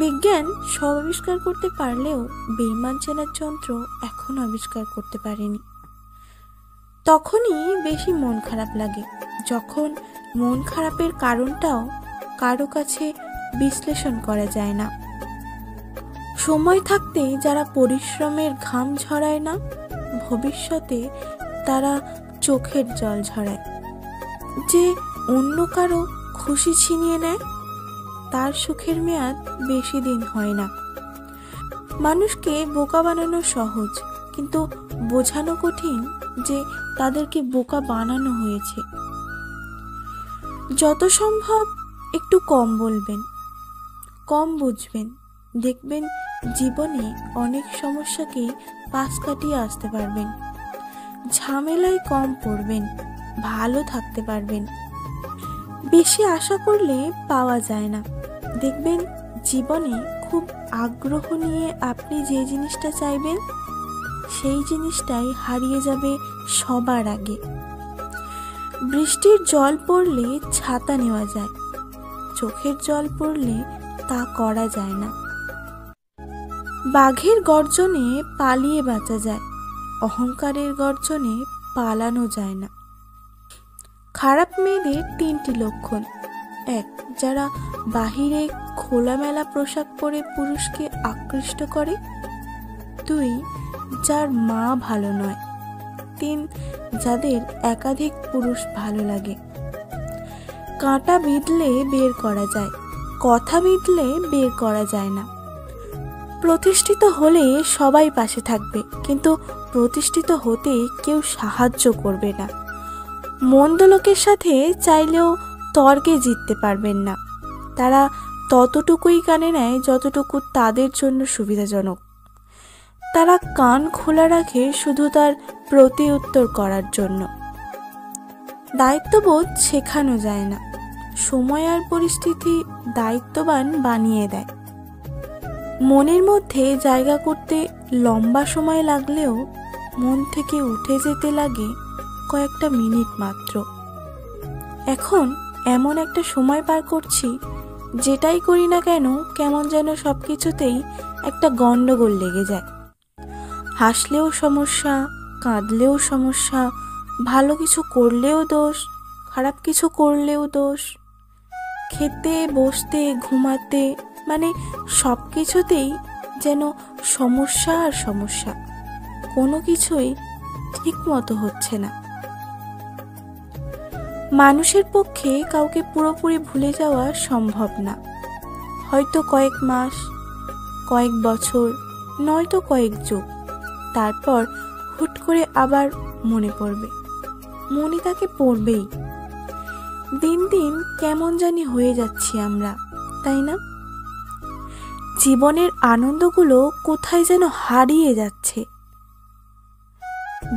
বিজ্ঞান সব আবিষ্কার করতে পারলেও বেইমান চেনার যন্ত্র এখনো আবিষ্কার করতে পারেনি। তখনই বেশি মন খারাপ লাগে যখন মন খারাপের কারণটাও কারো কাছে বিশ্লেষণ করা যায় না। সময় থাকতে যারা পরিশ্রমের ঘাম ঝরায় না, ভবিষ্যতে তারা চোখের জল ঝরায়। যে অন্য কারো খুশি ছিনিয়ে নেয়, তার সুখের মেয়াদ বেশি দিন হয় না। মানুষকে বোকা বানানো সহজ, কিন্তু বোঝানো কঠিন যে তাদেরকে বোকা বানানো হয়েছে। যত সম্ভব একটু কম বলবেন, কম বুঝবেন, দেখবেন জীবনে অনেক সমস্যাকে পাশ কাটিয়ে আসতে পারবেন। ঝামেলায় কম পড়বেন, ভালো থাকতে পারবেন। বেশি আশা করলে পাওয়া যায় না। দেখবেন জীবনে খুব আগ্রহ নিয়ে আপনি যে জিনিসটা চাইবেন, সেই জিনিসটাই হারিয়ে যাবে সবার আগে। বৃষ্টির জল পড়লে ছাতা নেওয়া যায়, চোখের জল পড়লে তা করা যায় না। বাঘের গর্জনে পালিয়ে বাঁচা যায়, অহংকারের গর্জনে পালানো যায় না। খারাপ মেয়েদের 3টি লক্ষণ: 1, যারা বাহিরে খোলামেলা পোশাক পরে পুরুষকে আকৃষ্ট করে। 2, যার মা ভালো নয়। 3, যাদের একাধিক পুরুষ ভালো লাগে। কাঁটা বিঁধলে বের করা যায়, কথা বিঁধলে বের করা যায় না। প্রতিষ্ঠিত হলে সবাই পাশে থাকবে, কিন্তু প্রতিষ্ঠিত হতে কেউ সাহায্য করবে না। মন্দ লোকের সাথে চাইলেও তর্কে জিততে পারবেন না। তারা ততটুকুই কানে নেয় যতটুকু তাদের জন্য সুবিধাজনক। তারা কান খোলা রাখে শুধু তার প্রতি উত্তর করার জন্য। দায়িত্ববোধ শেখানো যায় না, সময় আর পরিস্থিতি দায়িত্ববান বানিয়ে দেয়। মনের মধ্যে জায়গা করতে লম্বা সময় লাগলেও মন থেকে উঠে যেতে লাগে কয়েকটা মিনিট মাত্র। এখন এমন একটা সময় পার করছি, যেটাই করি না কেন কেমন যেন সবকিছুতেই একটা গন্ডগোল লেগে যায়। হাসলেও সমস্যা, কাঁদলেও সমস্যা, ভালো কিছু করলেও দোষ, খারাপ কিছু করলেও দোষ। খেতে, বসতে, ঘুমাতে, মানে সব কিছুতেই যেন সমস্যা আর সমস্যা। কোনো কিছুই ঠিক মতো হচ্ছে না। মানুষের পক্ষে কাউকে পুরোপুরি ভুলে যাওয়া সম্ভব না। হয়তো কয়েক মাস, কয়েক বছর, নয়তো কয়েক যুগ, তারপর হুট করে আবার মনে পড়বে। মনে তাকে পড়বেই। দিন দিন কেমন জানি হয়ে যাচ্ছি আমরা, তাই না? জীবনের আনন্দগুলো কোথায় যেন হারিয়ে যাচ্ছে।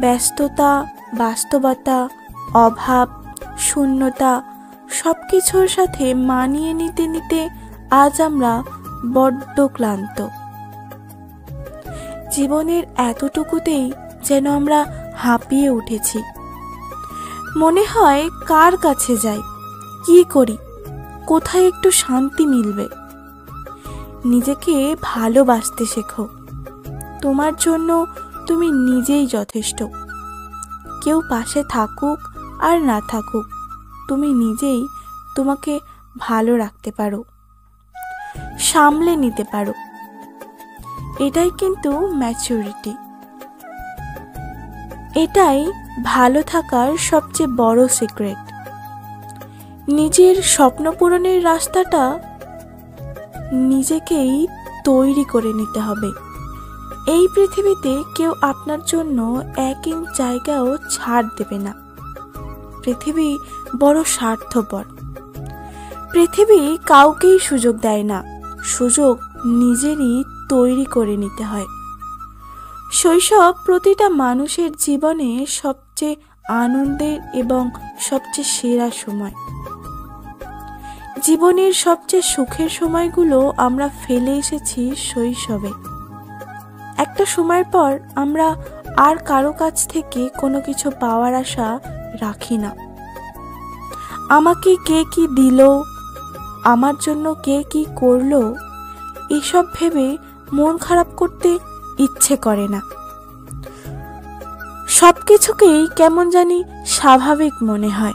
ব্যস্ততা, বাস্তবতা, অভাব, শূন্যতা সবকিছুর সাথে মানিয়ে নিতে নিতে আজ আমরা বড্ড ক্লান্ত। জীবনের এতটুকুতেই যেন আমরা হাঁপিয়ে উঠেছি। মনে হয় কার কাছে যাই, কি করি, কোথায় একটু শান্তি মিলবে। নিজেকে ভালোবাসতে শেখো। তোমার জন্য তুমি নিজেই যথেষ্ট। কেউ পাশে থাকুক আর না থাকুক, তুমি নিজেই তোমাকে ভালো রাখতে পারো, সামলে নিতে পারো। এটাই কিন্তু ম্যাচুরিটি। এটাই ভালো থাকার সবচেয়ে বড় সিক্রেট। নিজের স্বপ্ন পূরণের রাস্তাটা নিজেকেই তৈরি করে নিতে হবে। এই পৃথিবীতে কেউ আপনার জন্য 1 ইঞ্চ জায়গাও ছাড় দেবে না। পৃথিবী বড় স্বার্থপর। পৃথিবী কাউকেই সুযোগ দেয় না, সুযোগ নিজেরই তৈরি করে নিতে হয়। শৈশব প্রতিটা মানুষের জীবনে সবচেয়ে আনন্দের এবং সবচেয়ে সেরা সময়। জীবনের সবচেয়ে সুখের সময়গুলো আমরা ফেলে এসেছি শৈশবে। একটা সময়ের পর আমরা আর কারো কাছ থেকে কোনো কিছু পাওয়ার আশা রাখি না। আমাকে কে কি দিল, আমার জন্য কে কি করলো, এসব ভেবে মন খারাপ করতে ইচ্ছে করে না। সবকিছুকেই কেমন জানি স্বাভাবিক মনে হয়।